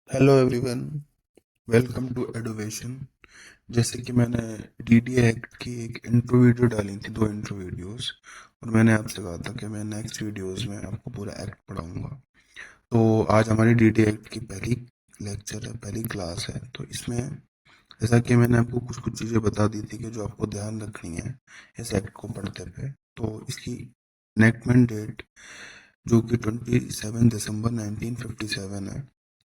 Hello everyone, welcome to Eduvation. जैसे कि मैंने डीडीए एक्ट की एक इंट्रो वीडियो डाली थी, दो इंट्रो वीडियोस, और मैंने आपसे कहा था कि मैं नेक्स्ट वीडियोस में आपको पूरा एक्ट पढ़ाऊंगा। तो आज हमारी डीडीए एक्ट की पहली लेक्चर है, पहली क्लास है। तो इसमें जैसा कि मैंने आपको कुछ कुछ चीज़ें बता दी थी कि जो आपको ध्यान रखनी है इस एक्ट को पढ़ते पे। तो इसकी इनेक्टमेंट डेट जो कि 27 दिसंबर 1957 है।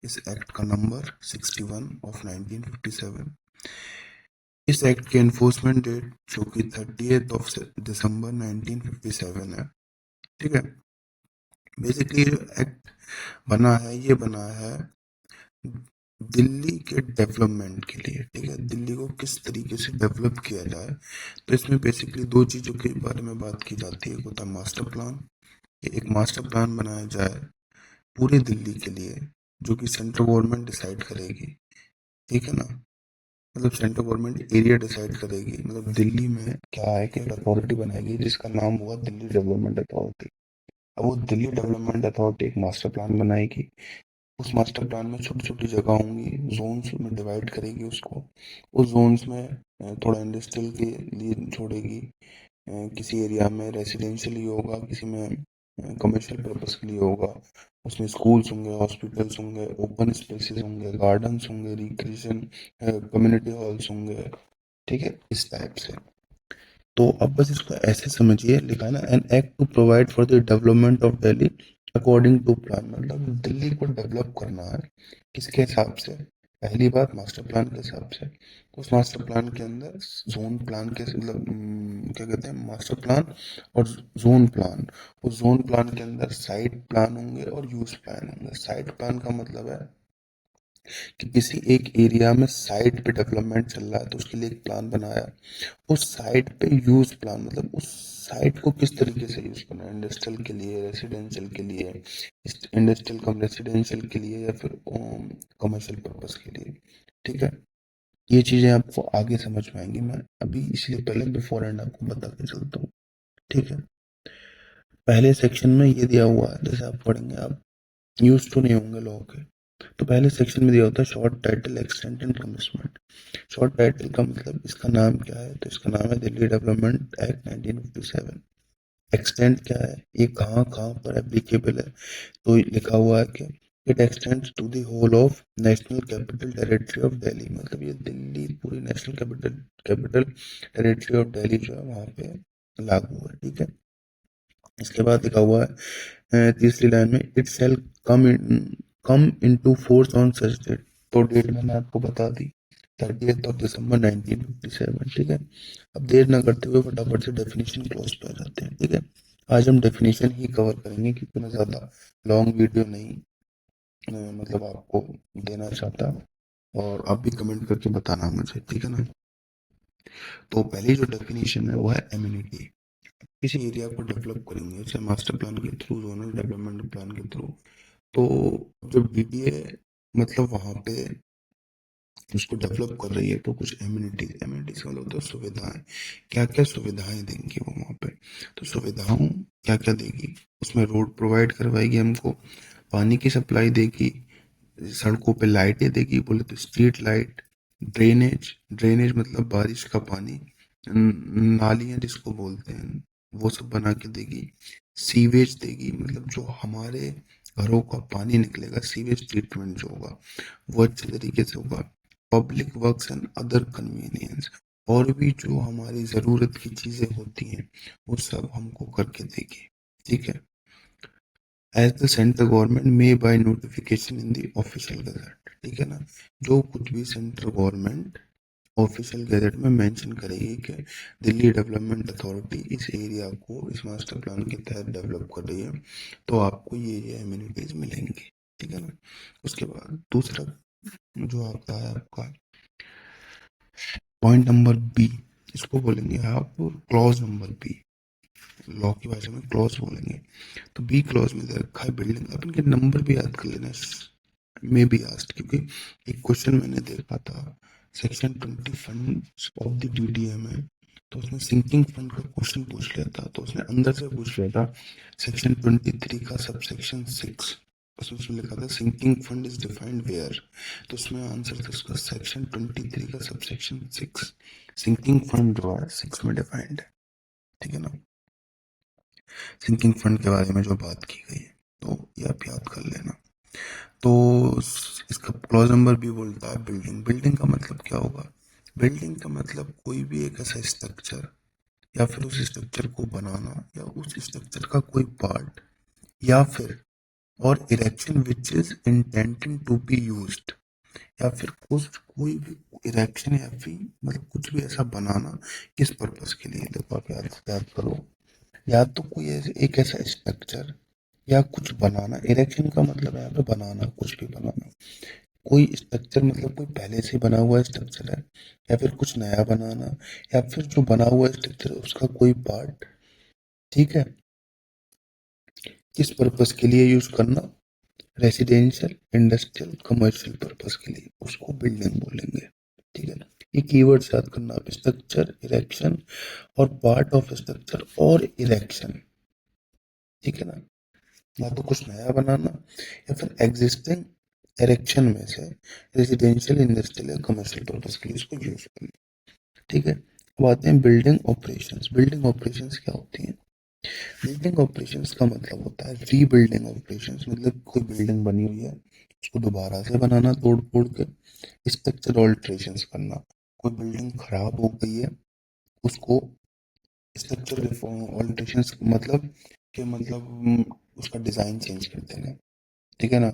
इस एक्ट का नंबर 61 ऑफ 1957। इस एक्ट की एनफोर्समेंट डेट जो कि 30 दिसंबर 1957 है। ठीक है। बेसिकली जो एक्ट बना है, ये बना है दिल्ली के डेवलपमेंट के लिए। ठीक है, दिल्ली को किस तरीके से डेवलप किया जाए। तो इसमें बेसिकली दो चीज़ों के बारे में बात की जाती है। एक होता है मास्टर प्लान, एक मास्टर प्लान बनाया जाए पूरी दिल्ली के लिए, जो कि सेंट्रल गवर्नमेंट डिसाइड करेगी। ठीक है ना, मतलब सेंट्रल गवर्नमेंट एरिया डिसाइड करेगी। मतलब दिल्ली में क्या है कि एक अथॉरिटी बनाएगी जिसका नाम हुआ दिल्ली डेवलपमेंट अथॉरिटी। अब वो दिल्ली डेवलपमेंट अथॉरिटी एक मास्टर प्लान बनाएगी। उस मास्टर प्लान में छोटी छोटी जगह होंगी, जोन्स में डिवाइड करेगी उसको। उस जोन्स में थोड़ा इंडस्ट्रियल के लिए छोड़ेगी, किसी एरिया में रेसिडेंशियल ही होगा, किसी में कमर्शियल पर्पस के लिए होगा। उसमें स्कूल्स होंगे, हॉस्पिटल्स होंगे, ओपन स्पेसेस होंगे, गार्डन्स होंगे, रिक्रिएशन कम्युनिटी हॉल्स होंगे। ठीक है, इस टाइप से। तो अब बस इसको ऐसे समझिए, लिखा है ना, an act to provide for the development of Delhi according to plan. मतलब दिल्ली को डेवलप करना है किसके हिसाब से? पहली बात मास्टर प्लान के हिसाब से। उस मास्टर प्लान के अंदर जोन प्लान के मतलब क्या कहते हैं, मास्टर प्लान और जोन प्लान। उस जोन प्लान के अंदर साइट प्लान होंगे और यूज प्लान होंगे। साइट प्लान का मतलब है कि किसी एक एरिया में साइट पे डेवलपमेंट चल रहा है तो उसके लिए एक प्लान बनाया। उस साइट पे यूज प्लान मतलब उस साइट को किस तरीके से यूज करना है, इंडस्ट्रियल के लिए, रेसिडेंशियल के लिए, इंडस्ट्रियल कम रेसिडेंशियल के लिए, या फिर कमर्शियल पर्पस के लिए। ठीक है, ये चीजें आपको आगे समझ में आएंगी। मैं अभी इसलिए पहले बिफोर एंड आपको बता के चलता हूँ। ठीक है, पहले सेक्शन में ये दिया हुआ है, जैसे आप पढ़ेंगे, आप यूज तो नहीं होंगे लॉ के। तो पहले सेक्शन में दिया होता है short title, extent and commitment. Short title का मतलब इसका नाम क्या है, तो इसका नाम है दिल्ली डेवलपमेंट एक्ट 1957। एक्सटेंट क्या है, ये कहाँ कहाँ पर एप्लीकेबल है। तो लिखा हुआ है कि it extends to the whole of national capital territory of Delhi. मतलब ये दिल्ली पूरी national capital capital territory of Delhi जो है वहाँ पे लागू है। ठीक है, इसके बाद लिखा हुआ है तीसरी लाइन में, it shall come in to force on such date. तो डेट मैंने आपको बता दी, 30 दिसंबर 1957। ठीक है, अब देर ना करते हुए फटाफट से डेफिनेशन क्लोज पे आ जाते हैं। ठीक है, आज हम डेफिनेशन ही कवर करेंगे क्योंकि मैं ज़्यादा लॉन्ग वीडियो नहीं मतलब आपको देना चाहता। और आप भी कमेंट करके बताना मुझे, ठीक है ना। तो पहली जो डेफिनेशन है वो है एम्यूनिटी। किसी एरिया को डेवलप करेंगे, चाहे मास्टर प्लान के थ्रू, जोनल डेवलपमेंट प्लान के थ्रू। तो जब डीडीए मतलब वहाँ पे उसको डेवलप कर रही है तो कुछ एम्यूनिटीज मतलब होता है सुविधाएं। क्या क्या सुविधाएं देंगी वो वहाँ पे? तो सुविधाओं क्या क्या देगी, उसमें रोड प्रोवाइड करवाएगी हमको, पानी की सप्लाई देगी, सड़कों पे लाइटें देगी, बोले तो स्ट्रीट लाइट, ड्रेनेज, ड्रेनेज मतलब बारिश का पानी, नालियाँ जिसको बोलते हैं वो सब बना के देगी। सीवेज देगी, मतलब जो हमारे घरों का पानी निकलेगा, सीवेज ट्रीटमेंट जो होगा वो अच्छे तरीके से होगा। Public works and other convenience, और भी जो हमारी ज़रूरत की चीज़ें होती हैं वो सब हमको करके देगी। ठीक है, as the central government may by notification in the official gazette. ठीक है ना, जो कुछ भी सेंट्रल गवर्नमेंट ऑफिशियल गैजेट में मेंशन करेगी कि दिल्ली डेवलपमेंट अथॉरिटी इस एरिया को इस मास्टर प्लान के तहत डेवलप कर रही है, तो आपको ये एम्यूनिटीज मिलेंगी। ठीक है ना, उसके बाद दूसरा जो आता है आपका पॉइंट नंबर बी, इसको बोलेंगे आप क्लॉज नंबर बी। लॉ की भाषा में क्लॉज बोलेंगे। तो बी क्लॉज में दे रखा है बिल्डिंग। अपन के नंबर भी याद कर लेना, में बी आस्ट, क्योंकि एक क्वेश्चन मैंने देखा था section 20 fund of the DDA में। तो उसने सिंकिंग फंड का क्वेश्चन पूछ लिया था, तो उसने अंदर से पूछ लिया था सेक्शन 23 का सब सेक्शन 6। उसमें लिखा था sinking fund is defined where, तो उसमें आंसर था उसका सेक्शन 23 का सबसेक्शन 6। सिंकिंग फंड जो है 6 में डिफाइंड है, ठीक है ना। सिंकिंग फंड के बारे में जो बात की गई है तो ये आप याद कर लेना। तो इसका क्लॉज नंबर भी बोलता है बिल्डिंग। बिल्डिंग का मतलब क्या होगा? बिल्डिंग का मतलब कोई भी एक ऐसा स्ट्रक्चर या फिर उस स्ट्रक्चर को बनाना या उस स्ट्रक्चर का कोई पार्ट या फिर और erection which is intending to be used, या फिर कुछ कोई भी इरेक्शन या फिर मतलब कुछ भी ऐसा बनाना किस पर्पस के लिए। देखो आप याद याद करो, या तो कोई एक ऐसा स्ट्रक्चर या कुछ बनाना। इरेक्शन का मतलब है यहाँ पे बनाना, कुछ भी बनाना। कोई स्ट्रक्चर मतलब कोई पहले से बना हुआ स्ट्रक्चर है, या फिर कुछ नया बनाना, या फिर जो बना हुआ स्ट्रक्चर है उसका कोई पार्ट, ठीक है, किस पर्पस के लिए यूज करना, रेसिडेंशियल, इंडस्ट्रियल, कमर्शियल पर्पस के लिए, उसको बिल्डिंग बोलेंगे, ठीक है ना। ये कीवर्ड्स याद करना आप, स्ट्रक्चर, इरेक्शन और पार्ट ऑफ स्ट्रक्चर और इरेक्शन, ठीक है ना। या तो कुछ नया बनाना या फिर एग्जिस्टिंग इरेक्शन में से रेजिडेंशियल, इंडस्ट्रियल या कमर्शियल पर्पस के लिए इसको यूज करना, ठीक है। अब आते हैं बिल्डिंग ऑपरेशंस। बिल्डिंग ऑपरेशंस क्या होती हैं? बिल्डिंग ऑपरेशंस का मतलब होता है रीबिल्डिंग ऑपरेशंस, मतलब कोई बिल्डिंग बनी हुई है उसको दोबारा से बनाना तोड़ फोड़ के, स्ट्रक्चर ऑल्ट्रेशंस करना। कोई बिल्डिंग खराब हो गई है उसको स्ट्रक्चर ऑल्ट्रेशंस मतलब कि मतलब उसका डिजाइन चेंज कर देना, ठीक है ना।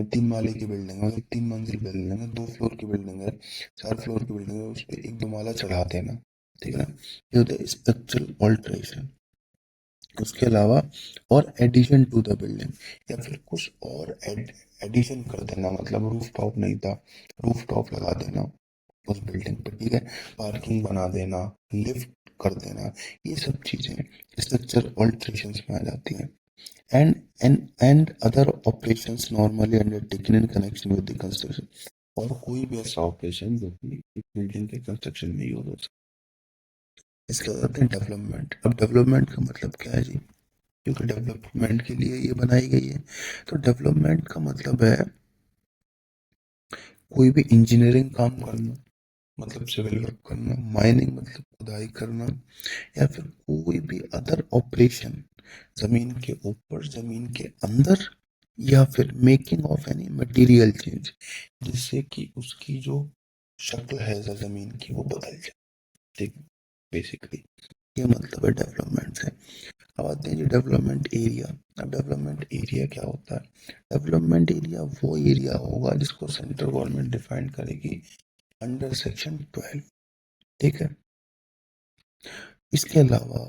3 माले की बिल्डिंग है, मतलब 3 मंजिल बिल्डिंग है, 2 फ्लोर की बिल्डिंग है, 4 फ्लोर की बिल्डिंग है, उस पर 1-2 माला चढ़ा देना, ठीक है ना। ये होता है स्ट्रक्चरल ऑल्ट्रेशन। उसके अलावा और एडिशन टू द बिल्डिंग, या फिर कुछ और एडिशन कर देना, मतलब रूफ टॉप नहीं था, रूफ टॉप लगा देना उस बिल्डिंग पर, ठीक है। पार्किंग बना देना, लिफ्ट कर देना, ये सब चीजें स्ट्रक्चर ऑल्ट्रेशन में आ जाती हैं। And other operations normally undertaken in connection with the construction, और कोई भी ऐसा ऑपरेशन जो कि एक बिल्डिंग के कंस्ट्रक्शन में यूज हो सकता है। इसके बाद आते हैं डेवलपमेंट। अब डेवलपमेंट का मतलब क्या है जी? क्योंकि डेवलपमेंट के लिए ये बनाई गई है, तो डेवलपमेंट का मतलब है कोई भी इंजीनियरिंग काम करना, मतलब सिविल वर्क करना, माइनिंग मतलब खुदाई करना, या फिर कोई भी अदर ऑपरेशन जमीन के ऊपर, जमीन के अंदर, या फिर making of any material change, जिससे कि उसकी जो शक्ल है जमीन की वो बदल जाए, ठीक है। बेसिकली ये मतलब है डेवलपमेंट से। अब आते हैं जी डेवलपमेंट एरिया। अब डेवलपमेंट एरिया क्या होता है? डेवलपमेंट एरिया वो एरिया होगा जिसको सेंट्रल गवर्नमेंट डिफाइन करेगी अंडर सेक्शन 12, ठीक है। इसके अलावा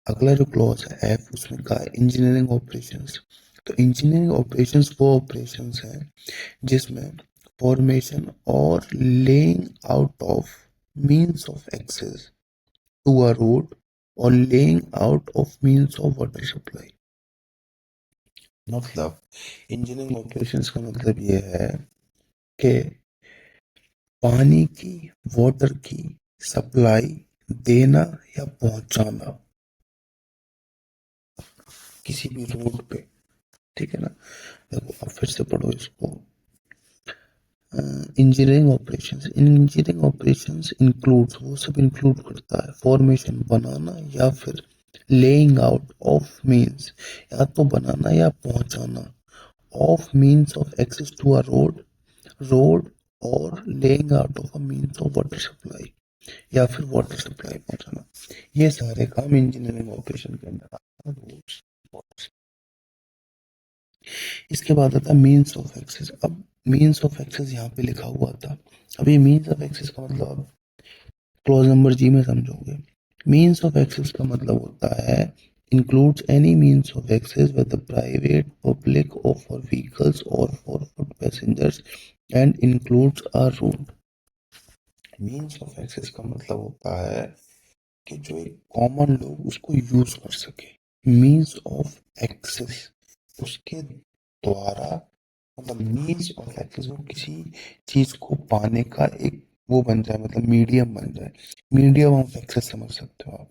अगला जो क्लॉज है एफ, उसमें कहा है इंजीनियरिंग ऑपरेशंस। तो इंजीनियरिंग ऑपरेशंस वो ऑपरेशंस हैं जिसमें फॉर्मेशन और laying out of means of access to a road और laying out of means of water supply. मतलब इंजीनियरिंग ऑपरेशंस का मतलब ये है कि पानी की, वाटर की सप्लाई देना या पहुंचाना किसी भी रोड पे, ठीक है ना। देखो अब फिर से पढ़ो इसको। Engineering operations, engineering operations includes, वो सब इंक्लूड करता है फॉर्मेशन बनाना या फिर लेइंग आउट ऑफ मींस, या तो बनाना या पहुंचाना, of means of access to a road, road, और laying out of a means of water supply, या फिर वाटर सप्लाई पहुंचाना। ये सारे काम इंजीनियरिंग ऑपरेशन के अंदर आता है। इसके बाद आता है मीन्स ऑफ एक्सेस। अब मीन्स ऑफ एक्सेस यहाँ पे लिखा हुआ था, अब ये मीन्स ऑफ एक्सेस का मतलब क्लॉज नंबर जी में समझोगे। मीन्स ऑफ एक्सेस का मतलब होता है includes any means of access whether private, public or for vehicles or for foot passengers and includes a road। Means of access का मतलब होता है कि जो एक कॉमन लोग उसको यूज कर सके। मीन्स ऑफ एक्सेस उसके द्वारा, मतलब मीन्स ऑफ एक्सेस वो किसी चीज को पाने का एक वो बन जाए, मतलब मीडियम बन जाए। मीडियम ऑफ एक्सेस समझ सकते हो आप।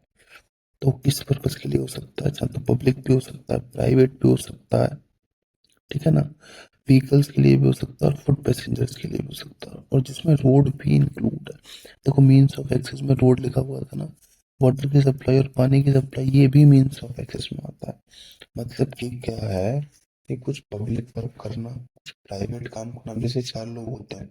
तो किस पर्पज के लिए हो सकता है? चाहे तो पब्लिक भी हो सकता है, प्राइवेट भी हो सकता है, ठीक है ना। व्हीकल्स के लिए भी हो सकता है और फुट पैसेंजर्स के लिए भी हो सकता है, और जिसमें रोड भी इंक्लूड है। देखो मीन्स ऑफ एक्सेस में रोड लिखा हुआ था ना, वाटर की सप्लाई और पानी की सप्लाई ये भी मीन्स ऑफ एक्सेस में आता है। मतलब कि क्या है कि कुछ पब्लिक वर्क करना, कुछ प्राइवेट काम करना, जैसे चार लोग होते हैं,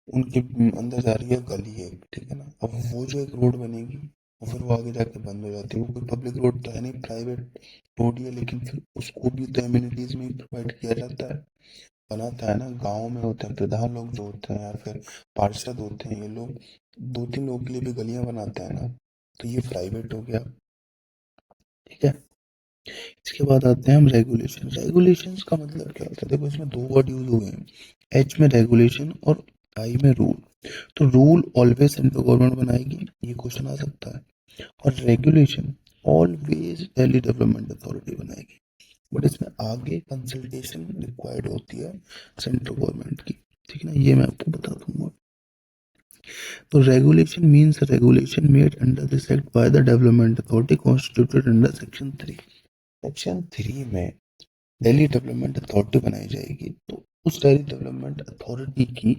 उनके अंदर जा रही है गली है, ठीक है ना। अब वो जो एक रोड बनेगी और फिर वो आगे जाके बंद हो जाती है, वो कोई पब्लिक रोड तो है नहीं, प्राइवेट रोड ही है, लेकिन फिर उसको भी तो एम्यूनिटीज में ही प्रोवाइड किया जाता है, बनाता है ना। गाँव में होते हैं प्रधान लोग जो होते हैं या फिर पार्षद होते हैं, ये लोग दो तीन लोगों के लिए भी गलियां बनाते हैं ना, तो ये प्राइवेट हो गया, ठीक है। इसके बाद आते हैं हम रेगुलेशन। रेगुलेशंस का मतलब क्या होता है, देखो इसमें दो वर्ड यूज हुए हैं, एच में रेगुलेशन और आई में रूल। तो रूल ऑलवेज सेंट्रल गवर्नमेंट बनाएगी, ये क्वेश्चन आ सकता है, और regulation always Delhi development authority बनाएगी, बट इसमें आगे कंसल्टेशन रिक्वायर्ड होती है सेंट्रल गवर्नमेंट की, ठीक है ना, ये मैं आपको बता दूंगा। तो regulation means regulation made under this act by the development authority constituted under section 3। Section 3 में दिल्ली डेवलपमेंट अथॉरिटी बनाई जाएगी, तो उस दिल्ली डेवलपमेंट अथॉरिटी की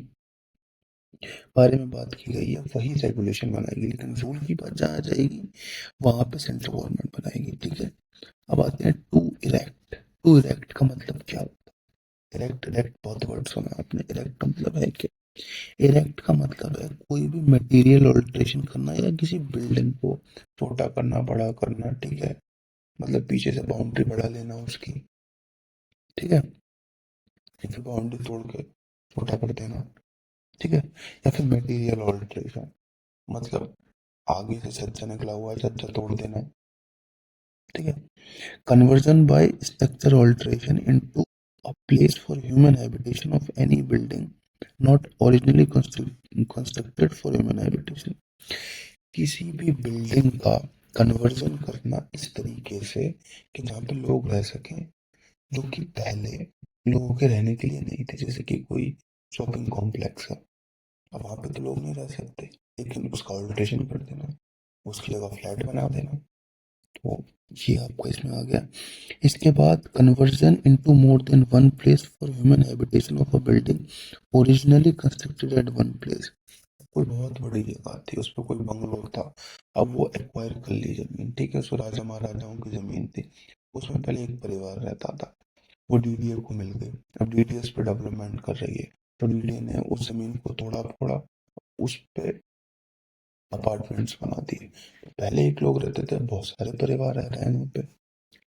बारे में बात की गई है, वही रेगुलेशन बनाएगी, लेकिन रूल की बात जहाँ जाएगी वहां पे सेंट्रल गवर्नमेंट बनाएगी, ठीक है। अब आते हैं टू इरेक्ट। टू इरेक्ट का मतलब क्या होता है, इरेक्ट इरेक्ट बहुत वर्ड सुना आपने, इरेक्ट का मतलब है क्या। इरेक्ट का मतलब है कोई भी मटेरियल ऑल्ट्रेशन करना या किसी बिल्डिंग को छोटा करना, बड़ा करना, ठीक है, मतलब पीछे से बाउंड्री बढ़ा लेना उसकी, ठीक है, या फिर बाउंड्री तोड़ के छोटा कर देना, ठीक है, या फिर मटेरियल ऑल्ट्रेशन, मतलब आगे से छज्जा निकला हुआ है, छज्जा तोड़ देना, ठीक है। Conversion by structure alteration into a place for human habitation of any building not originally constructed for human habitation. किसी भी बिल्डिंग का कन्वर्जन करना इस तरीके से कि जहाँ पे लोग रह सकें, जो कि पहले लोगों के रहने के लिए नहीं थे, जैसे कि कोई शॉपिंग कॉम्प्लेक्स है, अब वहाँ पे तो लोग नहीं रह सकते, लेकिन उसका ऑल्ट्रेशन कर देना, उसकी जगह फ्लैट बना देना, तो ये आपको इसमें आ गया। इसके बाद conversion into more than one place for human habitation of a building originally constructed at one place. कोई बहुत बड़ी जगह थी, उस पर कोई बंगलो था, अब वो एक्वायर कर ली जमीन, ठीक है, सो राजा महाराजाओं की जमीन थी, उसमें पहले एक परिवार रहता था, वो डीडीए को मिल गई, अब डीडीए उस पर डेवलपमेंट कर रही है, तो डीडीए ने उस जमीन को तोड़ा फोड़ा, उस पे अपार्टमेंट्स बना दिए। तो पहले एक लोग रहते थे, बहुत सारे परिवार रह रहे हैं वहाँ पे,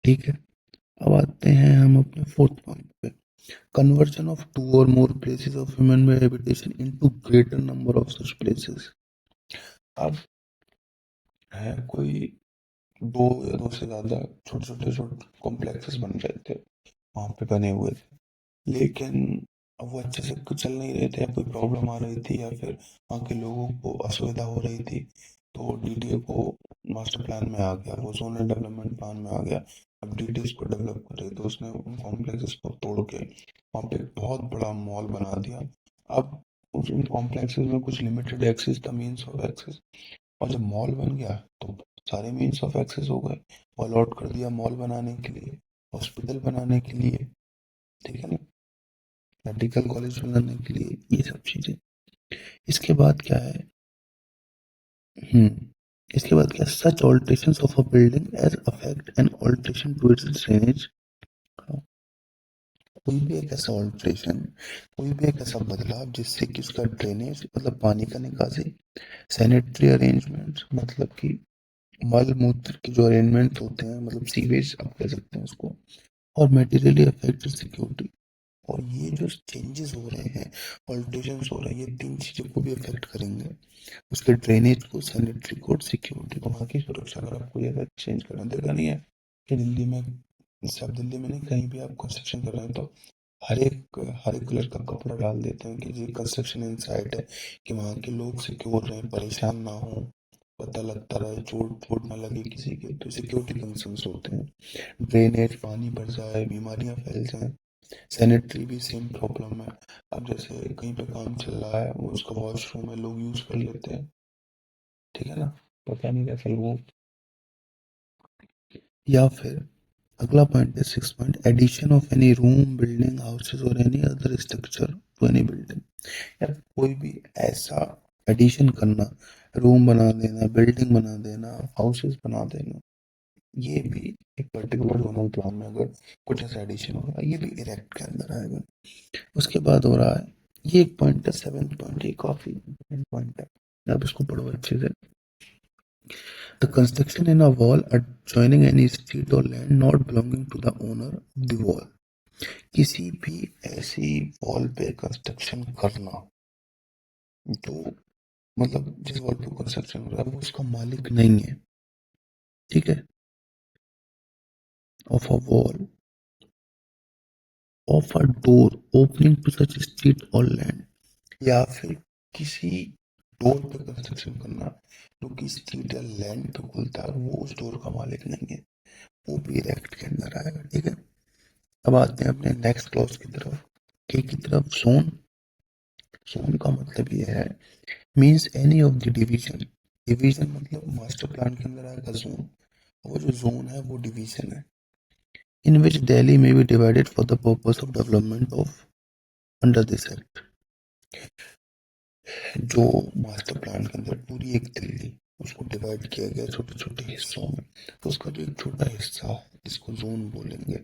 ठीक है। अब आते हैं हम अपने फोर्थ पॉइंट पे, कन्वर्जन ऑफ टू और मोर places of human habitation into greater number of such places. अब है कोई दो या दो से ज्यादा छोटे कॉम्प्लेक्सेस बन रहे थे, वहां पे बने हुए थे, लेकिन अब वो अच्छे से कुछ चल नहीं रहे थे, या कोई प्रॉब्लम आ रही थी, या फिर वहाँ के लोगों को असुविधा हो रही थी, तो डीडीए को मास्टर प्लान में आ गया, वो जोनल डेवलपमेंट प्लान में आ गया, अब डीडीए इसको डेवलप कर रही, तो उसने उन कॉम्प्लेक्सेस को तोड़ के वहाँ पे एक बहुत बड़ा मॉल बना दिया। अब उन कॉम्प्लेक्सेस में कुछ लिमिटेड एक्सेस था, मीन्स ऑफ एक्सेस, और जब मॉल बन गया तो सारे मीन्स ऑफ एक्सेस हो गए, वो अलॉट कर दिया मॉल बनाने के लिए, हॉस्पिटल बनाने के लिए, ठीक है ना, मेडिकल कॉलेज बनाने के लिए, ये सब चीजें। इसके बाद क्या है, इसके बाद क्या, such alterations of a building as affect and alteration to its drainage. कोई भी एक ऐसा ऑल्ट्रेशन, कोई भी एक ऐसा बदलाव जिससे कि उसका ड्रेनेज मतलब पानी का निकासी, सैनिटरी अरेंजमेंट मतलब कि मल मूत्र के जो अरेंजमेंट होते हैं, मतलब सीवेज आप कह सकते हैं उसको, और मेटीरियली अफेक्टेड सिक्योरिटी। और ये जो चेंजेस हो रहे हैं, ऑल्ट्रेशंस हो रहे हैं, ये तीन चीज़ों को भी अफेक्ट करेंगे, उसके ड्रेनेज को, सैनिटरी को और सिक्योरिटी को, वहाँ की सुरक्षा। अगर आपको ये अगर चेंज करना, देखा नहीं है कि दिल्ली में, सब दिल्ली में नहीं, कहीं भी आप कंस्ट्रक्शन कर रहे हैं तो हर एक कलर का कपड़ा डाल देते हैं कि ये कंस्ट्रक्शन इन साइड है, कि वहाँ के लोग सिक्योर रहें, परेशान ना हो, पता लगता रहे, चोट चोट ना लगे किसी के, तो सिक्योरिटी कंसर्न्स होते हैं। ड्रेनेज, पानी भर जाए, बीमारियां फैल जाए, सैनिटरी भी सेम प्रॉब्लम है। अब जैसे कहीं पे काम चल रहा है, वो उसका वॉशरूम है, लोग यूज कर लेते हैं, ठीक है ना, पता नहीं कैसे लोग, या फिर अगला पॉइंट है 6 point, addition of any room, building, houses और any other structure to any building. या कोई भी ऐसा एडिशन करना, रूम बना देना, बिल्डिंग बना देना, हाउसेज बना देना, ये भी एक पर्टिकुलर जोनल प्लान में अगर कुछ ऐसा एडिशन हो रहा है, ये भी इरेक्ट के अंदर आएगा। उसके बाद हो रहा है, ये एक पॉइंट है 7 पॉइंट, ये काफी इंपॉर्टेंट पॉइंट है, आप इसको पढ़ो अच्छे से। The construction in a wall adjoining any street or land not belonging to the owner of the wall। किसी भी ऐसी वॉल पे कंस्ट्रक्शन करना जो, मतलब जिस वॉल पे कंस्ट्रक्शन हो रहा है वो उसका मालिक नहीं है, ठीक है, of a wall, of a door opening to such street और लैंड, या फिर किसी डोर पे कंस्ट्रक्शन करना जो कि स्ट्रीट या लैंड पे खुलता है और वो उस डोर का मालिक नहीं है, वो भी एक्ट के अंदर आएगा, ठीक है। अब आते हैं अपने नेक्स्ट क्लॉज की तरफ, के की तरफ, जोन। जोन का मतलब ये है, means any of the division, division मतलब मास्टर प्लान के अंदर आएगा जोन, वो जो जोन है वो डिवीजन है, इन विच दिल्ली में be divided for the purpose of development of under this act. जो मास्टर प्लान के अंदर पूरी एक दिल्ली, उसको डिवाइड किया गया छोटे छोटे हिस्सों में, तो उसका जो एक छोटा हिस्सा है जिसको जोन बोलेंगे,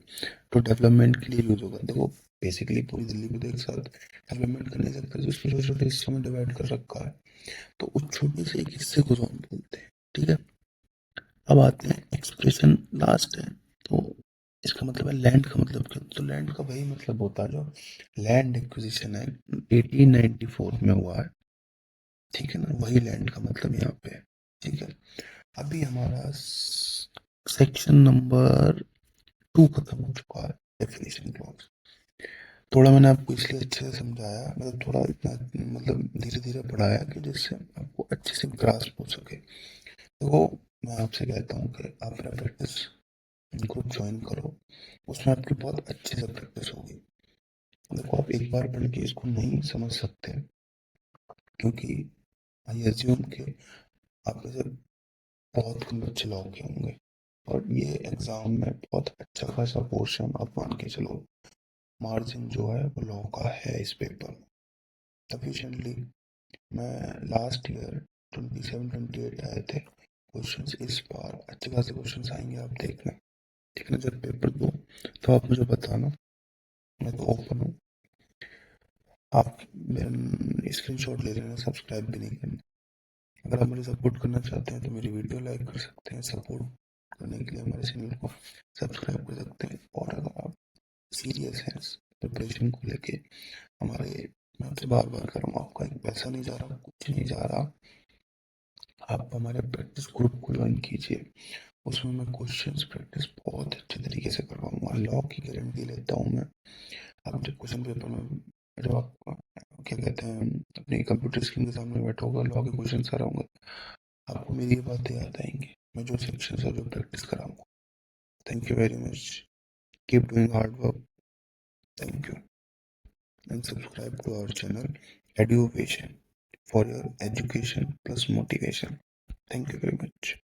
तो डेवलपमेंट के लिए यूज होगा। देखो बेसिकली पूरी दिल्ली को तो एक साथ डेवलपमेंट कर नहीं सकते, जिसको छोटे छोटे हिस्सों में डिवाइड कर रखा है, तो उस छोटे से एक हिस्से को जोन बोलते हैं, ठीक है। अब आते हैं एक्सप्रेशन, लास्ट है, तो इसका मतलब है लैंड का मतलब क्या, तो लैंड का वही मतलब होता है जो लैंड एक्विजिशन है 1894 में हुआ है, ठीक है ना, वही लैंड का मतलब यहाँ पे है, ठीक है। अभी हमारा सेक्शन नंबर 2 खत्म हो चुका है, डेफिनेशन क्लॉज। थोड़ा मैंने आपको इसलिए अच्छे से समझाया, मतलब थोड़ा इतना मतलब धीरे धीरे पढ़ाया कि जिससे आपको अच्छे से ग्रास्प हो सके। तो मैं आपसे कहता हूँ कि आप मेरा प्रैक्टिस ग्रुप ज्वाइन करो, उसमें आपकी बहुत अच्छे से प्रैक्टिस होगी। देखो आप एक बार पढ़ के इसको नहीं समझ सकते, क्योंकि आई एज्यूम के आप में से बहुत कम बच्चे लॉ के होंगे, और ये एग्जाम में बहुत अच्छा खासा पोर्शन आप मान के चलो, मार्जिन जो है वो लॉ का है इस पेपर में सफिशिएंटली। मैं लास्ट ईयर 27-28 आए थे क्वेश्चंस, इस बार अच्छे खासे क्वेश्चंस आएंगे, आप देखना, ठीक है ना। जब पेपर दो तो आप मुझे बताना, मैं तो ओपन हूँ। आप स्क्रीन शॉट ले लेना, सब्सक्राइब भी नहीं करना। अगर आप मुझे सपोर्ट करना चाहते हैं तो मेरी वीडियो लाइक कर सकते हैं, सपोर्ट करने के लिए हमारे चैनल को सब्सक्राइब कर सकते हैं। और अगर आप सीरियस हैं प्रिपरेशन को लेके हमारे, मैं आपसे बार बार कर रहा हूँ, आपका एक पैसा नहीं जा रहा, कुछ नहीं जा रहा, आप हमारे प्रैक्टिस ग्रुप को ज्वाइन कीजिए। उसमें मैं क्वेश्चंस प्रैक्टिस बहुत अच्छे तरीके से करवाऊंगा, लॉ की गारंटी लेता हूँ मैं। आप जब क्वेश्चन पेपर में, जब आप क्या कहते हैं अपनी कंप्यूटर स्क्रीन के सामने बैठा होगा, लॉ के क्वेश्चन आ रहा होंगे, आपको मेरी ये बातें याद आएंगी, मैं जो सेक्शन है जो प्रैक्टिस कराऊंगा। Thank you very much, keep doing hard work, thank you, and subscribe to our channel Eduvation for your education plus motivation. Thank you very much.